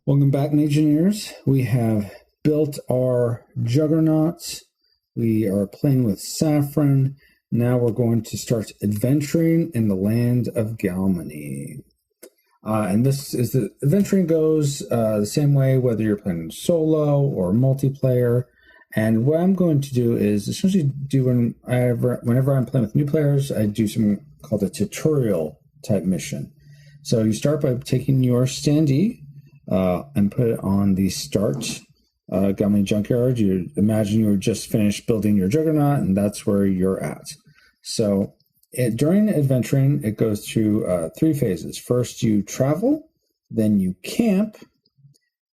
Welcome back, Engineers. We have built our Juggernauts. We are playing with Saffron. Now we're going to start adventuring in the land of Galmenni. And this is the adventuring goes the same way, whether you're playing solo or multiplayer. And what I'm going to do is essentially do whenever I'm playing with new players, I do something called a tutorial type mission. So you start by taking your standee and put it on the start Galmenni Junkyard. You imagine you were just finished building your Juggernaut, and that's where you're at. So during adventuring, it goes through 3 phases. First, you travel, then you camp,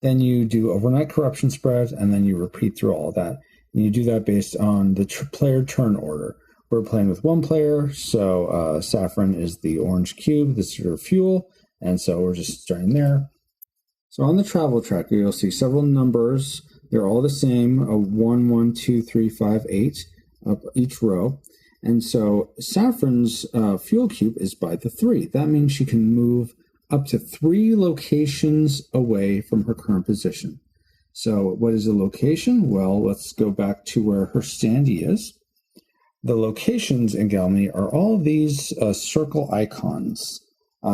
then you do overnight corruption spread, and then you repeat through all that. And you do that based on the player turn order. We're playing with 1 player, so Saffron is the orange cube. This is your fuel, and so we're just starting there. So on the travel tracker, you'll see several numbers. They're all the same, 1, 1, 2, 3, 5, 8, up each row. And so Saffron's fuel cube is by the 3. That means she can move up to 3 locations away from her current position. So what is a location? Well, let's go back to where her standee is. The locations in Galmenni are all of these circle icons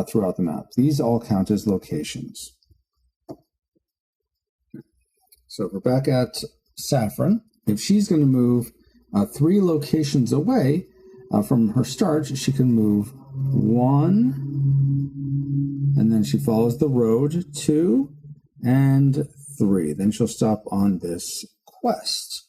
throughout the map. These all count as locations. So if we're back at Saffron, if she's going to move 3 locations away from her start, she can move 1, and then she follows the road, 2, and 3. Then she'll stop on this quest.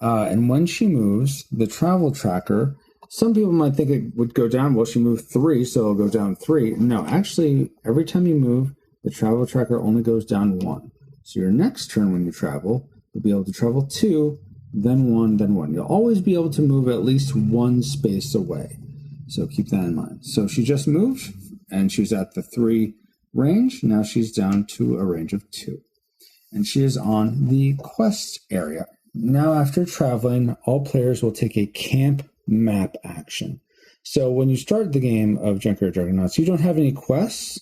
And when she moves, the travel tracker, some people might think it would go down. Well, she moved 3, so it'll go down 3. No, actually, every time you move, the travel tracker only goes down 1. So your next turn when you travel, you'll be able to travel 2, then 1, then 1. You'll always be able to move at least 1 space away. So keep that in mind. So she just moved, and she's at the 3 range. Now she's down to a range of 2. And she is on the quest area. Now after traveling, all players will take a camp map action. So when you start the game of Junkyard Juggernauts, you don't have any quests.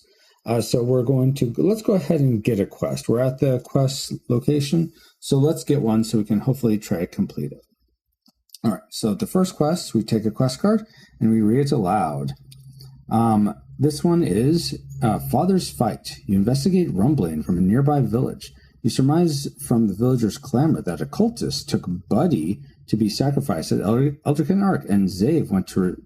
So we're going to, let's go ahead and get a quest. We're at the quest location, so let's get one so we can hopefully try to complete it. All right, so the first quest, we take a quest card and we read it aloud. This one is Father's Fight. You investigate rumbling from a nearby village. You surmise from the villagers' clamor that a cultist took Buddy to be sacrificed at Eldrican Ark, and Zave went to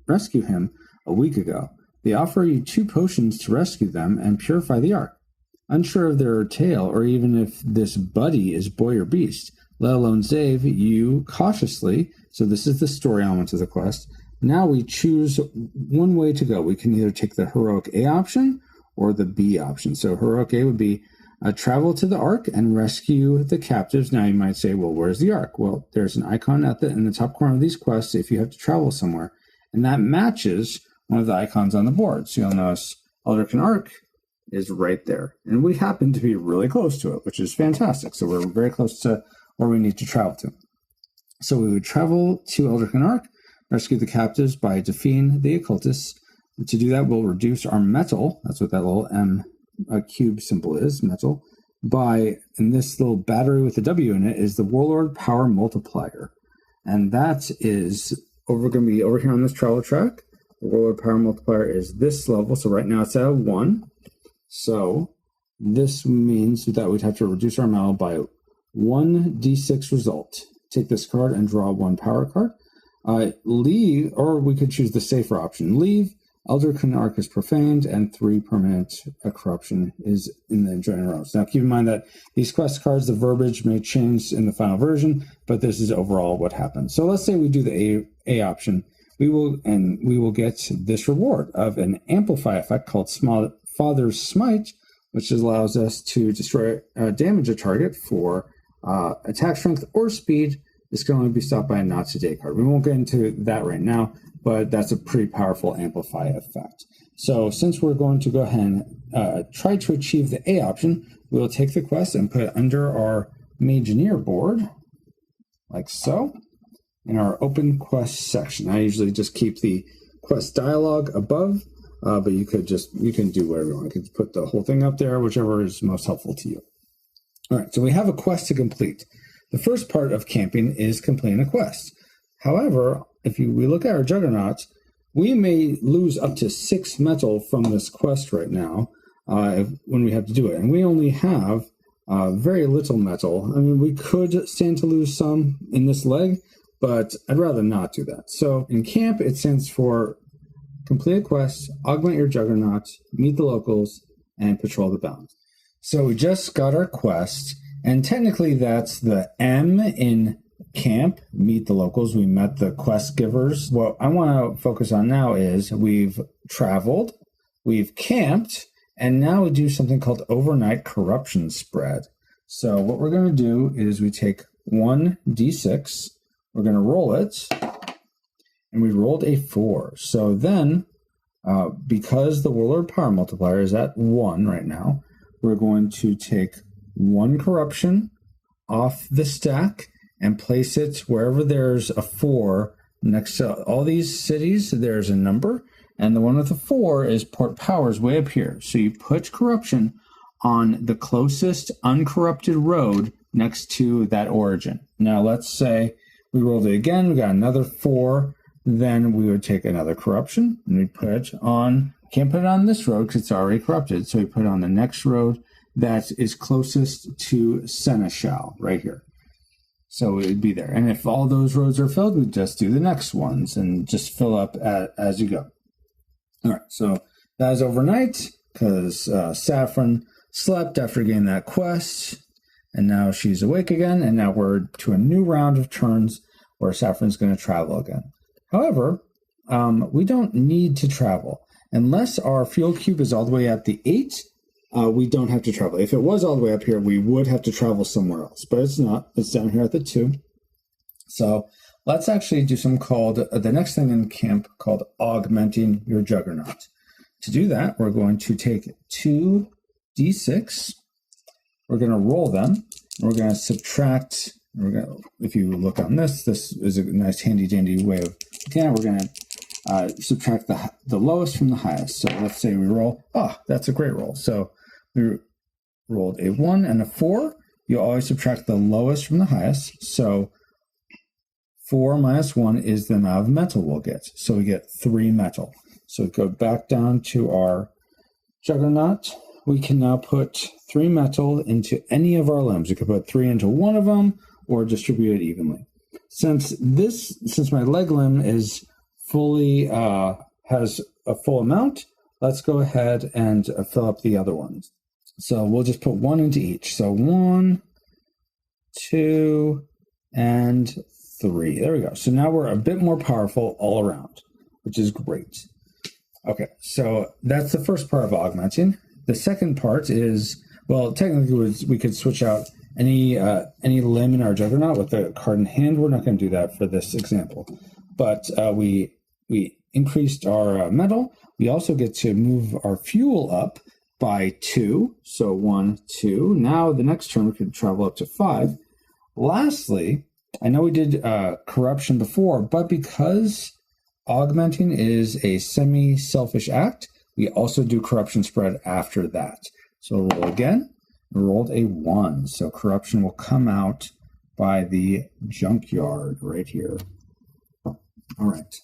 rescue him a week ago. They offer you 2 potions to rescue them and purify the Ark. Unsure of their tale, or even if this Buddy is boy or beast, let alone Zave, you cautiously, so this is the story element of the quest, now we choose one way to go. We can either take the heroic A option or the B option. So heroic A would be travel to the Ark and rescue the captives. Now you might say, well, where's the Ark? Well, there's an icon in the top corner of these quests if you have to travel somewhere, and that matches one of the icons on the board. So you'll notice Eldrican Ark is right there. And we happen to be really close to it, which is fantastic. So we're very close to where we need to travel to. So we would travel to Eldrican Ark, rescue the captives by defeating the occultists. To do that, we'll reduce our metal. That's what that little M cube symbol is, metal. And this little battery with a W in it is the Warlord Power Multiplier. And that is going to be over here on this travel track. The Warlord Power Multiplier is this level, so right now it's at 1. So this means that we'd have to reduce our metal by 1d6 result. Take this card and draw 1 power card. Leave, or we could choose the safer option. Leave, Eldrican Ark is profaned, and 3 permanent corruption is in the Juggernauts. Now keep in mind that these quest cards, the verbiage may change in the final version, but this is overall what happens. So let's say we do the A option. We will get this reward of an amplify effect called Father's Smite, which allows us to destroy damage a target for attack strength or speed. This can only be stopped by a not today card. We won't get into that right now, but that's a pretty powerful amplify effect. So since we're going to go ahead and try to achieve the A option, we'll take the quest and put it under our Mageneer board, like so. In our open quest section, I usually just keep the quest dialog above but you can do whatever you want. You can put the whole thing up there, whichever is most helpful to you. All right, so we have a quest to complete. The first part of camping is completing a quest. However, if we look at our Juggernauts, we may lose up to 6 metal from this quest right now when we have to do it. And we only have very little metal. I mean, we could stand to lose some in this leg, but I'd rather not do that. So in camp, it stands for complete a quest, augment your Juggernaut, meet the locals, and patrol the bounds. So we just got our quest, and technically that's the M in camp, meet the locals. We met the quest givers. What I want to focus on now is we've traveled, we've camped, and now we do something called overnight corruption spread. So what we're going to do is we take 1d6, we're going to roll it, and we rolled a 4. So then, because the Warlord Power Multiplier is at 1 right now, we're going to take 1 corruption off the stack and place it wherever there's a 4 next to all these cities. There's a number, and the one with the 4 is Port Powers way up here. So you put corruption on the closest uncorrupted road next to that origin. Now let's say we rolled it again, we got another 4, then we would take another corruption and we put it on, can't put it on this road because it's already corrupted, so we put it on the next road that is closest to Seneschal right here. So it would be there. And if all those roads are filled, we just do the next ones and just fill up as you go. All right, so that is overnight because Saffron slept after getting that quest, and now she's awake again, and now we're to a new round of turns where Saffron's going to travel again. However, we don't need to travel. Unless our fuel cube is all the way at the 8, we don't have to travel. If it was all the way up here, we would have to travel somewhere else, but it's not. It's down here at the 2. So let's actually do something called, the next thing in camp called augmenting your Juggernaut. To do that, we're going to take 2d6. We're going to roll them. We're going to subtract. If you look on this is a nice handy dandy way of looking at it. We're going to subtract the lowest from the highest. So let's say we roll. Oh, that's a great roll. So we rolled a 1 and a 4. You always subtract the lowest from the highest. So 4 minus 1 is the amount of metal we'll get. So we get 3 metal. So go back down to our Juggernaut. We can now put 3 metal into any of our limbs. We could put 3 into one of them or distribute it evenly. Since my leg limb is fully has a full amount, let's go ahead and fill up the other ones. So we'll just put 1 into each. So 1, 2, and 3. There we go. So now we're a bit more powerful all around, which is great. Okay, so that's the first part of augmenting. The second part is, well, technically we could switch out any limb in our Juggernaut with a card in hand. We're not going to do that for this example, but we increased our metal. We also get to move our fuel up by 2. So 1, 2. Now the next turn we can travel up to 5. Lastly, I know we did corruption before, but because augmenting is a semi-selfish act, we also do corruption spread after that. So roll again. We rolled a 1. So corruption will come out by the Junkyard right here. All right.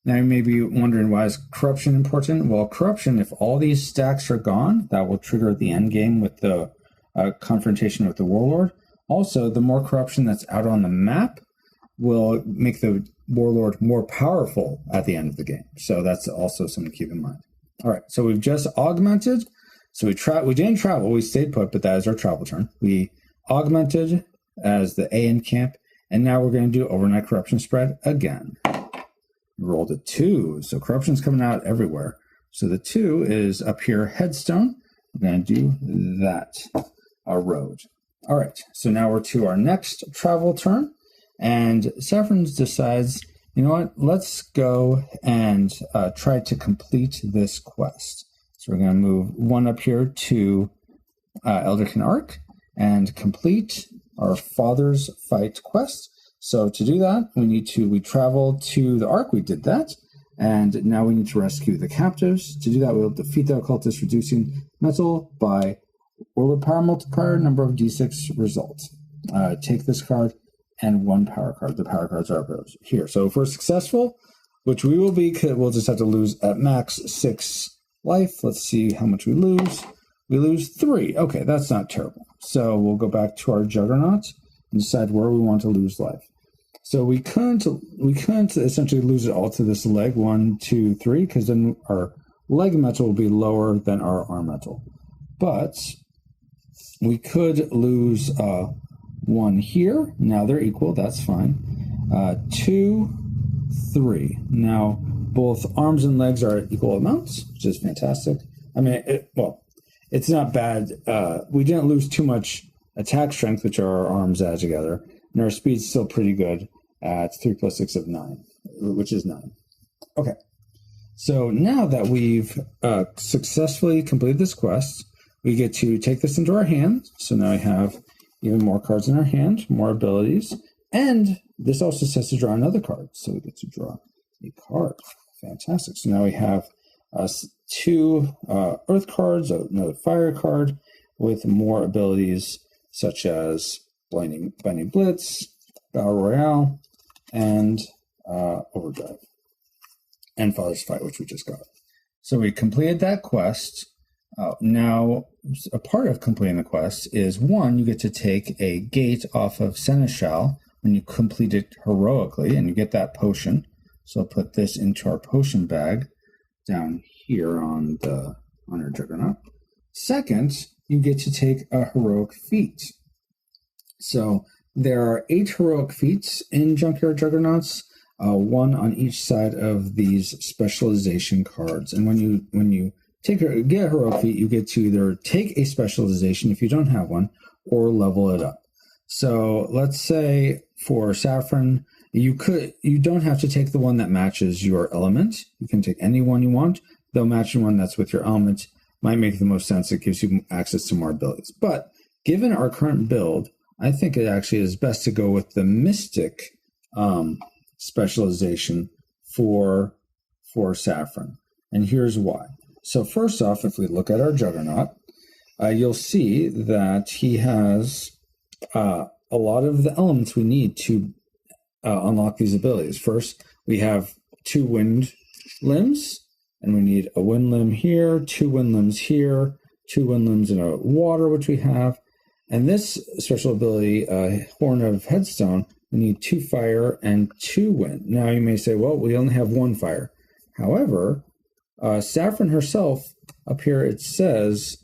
Now you may be wondering, why is corruption important? Well, corruption, if all these stacks are gone, that will trigger the end game with the confrontation with the Warlord. Also, the more corruption that's out on the map will make the Warlord more powerful at the end of the game. So that's also something to keep in mind. All right, so we've just augmented. So we didn't travel, we stayed put, but that is our travel turn. We augmented as the A in camp, and now we're going to do overnight corruption spread again. We rolled a 2, so corruption's coming out everywhere. So the 2 is up here, headstone. We're going to do that, our road. All right, so now we're to our next travel turn, and Saffron decides, you know what, let's go and try to complete this quest. So we're going to move 1 up here to Elderkin Arc and complete our Father's Fight quest. So to do that, we travel to the Arc. We did that. And now we need to rescue the captives. To do that, we'll defeat the occultist, reducing metal by orbital power multiplier, number of d6 results. Take this card and one power card. The power cards are here. So if we're successful, which we will be, we'll just have to lose at max 6 life. Let's see how much we lose. We lose 3. Okay, that's not terrible. So we'll go back to our Juggernaut and decide where we want to lose life. So we couldn't essentially lose it all to this leg, 1, 2, 3, because then our leg metal will be lower than our arm metal. But we could lose 1 here. Now they're equal. That's fine. 2, 3. Now both arms and legs are at equal amounts, which is fantastic. I mean, it's not bad. We didn't lose too much attack strength, which are our arms added together. And our speed's still pretty good at 3 + 6 of 9, which is 9. Okay. So now that we've successfully completed this quest, we get to take this into our hand. So now we have even more cards in our hand, more abilities. And this also says to draw another card. So we get to draw a card. Fantastic. So now we have 2 earth cards, another fire card with more abilities such as Blinding Blitz, Battle Royale, and Overdrive, and Father's Fight, which we just got. So we completed that quest. Now, a part of completing the quest is, 1, you get to take a gate off of Seneschal when you complete it heroically, and you get that potion. So I'll put this into our potion bag down here on our Juggernaut. Second, you get to take a heroic feat. So there are 8 heroic feats in Junkyard Juggernauts, 1 on each side of these specialization cards. And when you get a heroic feat, you get to either take a specialization if you don't have one, or level it up. So let's say for Saffron, you don't have to take the one that matches your element. You can take any one you want. Though matching one that's with your element might make the most sense. It gives you access to more abilities. But given our current build, I think it actually is best to go with the Mystic specialization for Saffron. And here's why. So first off, if we look at our Juggernaut, you'll see that he has a lot of the elements we need to unlock these abilities. First, we have 2 wind limbs, and we need a wind limb here, 2 wind limbs here, 2 wind limbs in a water, which we have. And this special ability, Horn of Headstone, we need 2 fire and 2 wind. Now you may say, well, we only have 1 fire. However, Saffron herself, up here it says,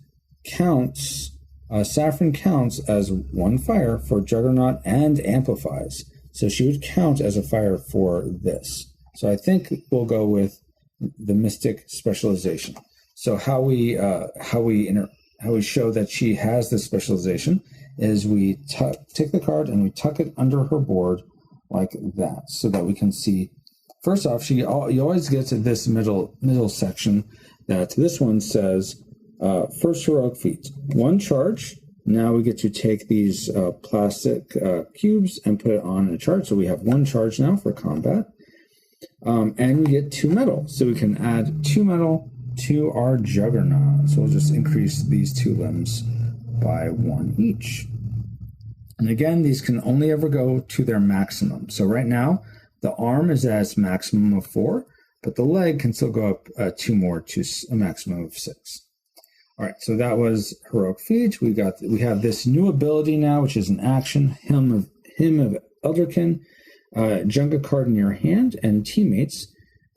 Saffron counts as 1 fire for Juggernaut and amplifies. So she would count as a fire for this. So I think we'll go with the Mystic specialization. So how we show that she has this specialization is we take the card and we tuck it under her board like that, so that we can see. First off, you always get to this middle section. That this one says first heroic feat, 1 charge. Now we get to take these plastic cubes and put it on a charge. So we have 1 charge now for combat. And we get 2 metal. So we can add 2 metal to our Juggernaut. So we'll just increase these 2 limbs by 1 each. And again, these can only ever go to their maximum. So right now, the arm is at its maximum of 4, but the leg can still go up 2 more to a maximum of 6. All right, so that was heroic feat. We have this new ability now, which is an action, Hymn of Elderkin. Junkyard card in your hand, and teammates,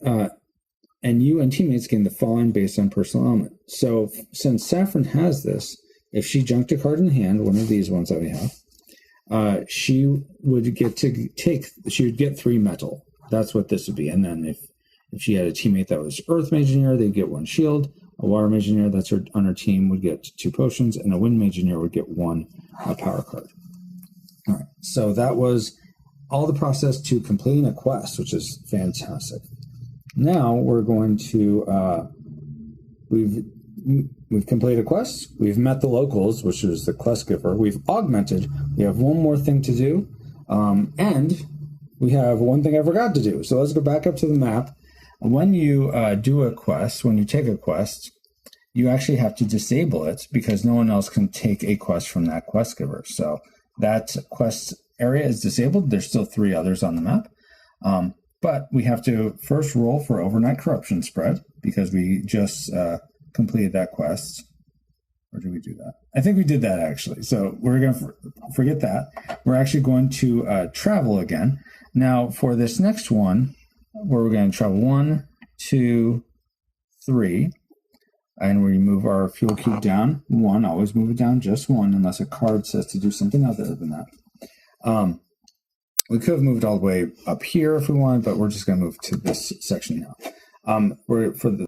and you and teammates gain the following based on personal element. So since Saffron has this, if she junked a card in hand, one of these ones that we have, she would get 3 metal. That's what this would be. And then if she had a teammate that was Earth Mageneer, they'd get 1 shield. A Water Mageneer that's on her team would get 2 potions, and a Wind Mageneer would get 1 power card. All right, so that was all the process to completing a quest, which is fantastic. Now we're going to we've completed a quest. We've met the locals, which is the quest giver. We've augmented. We have 1 more thing to do, and we have 1 thing I forgot to do. So let's go back up to the map. When you do a quest, when you take a quest, you actually have to disable it because no one else can take a quest from that quest giver. So that quest area is disabled. There's still 3 others on the map. But we have to first roll for overnight corruption spread because we just completed that quest. Or did we do that? I think we did that actually. So we're going to forget that. We're actually going to travel again. Now for this next one, where we're going to travel 1, 2, 3. And we move our fuel cube down 1. Always move it down just 1 unless a card says to do something other than that. We could have moved all the way up here if we wanted, but we're just going to move to this section now. For the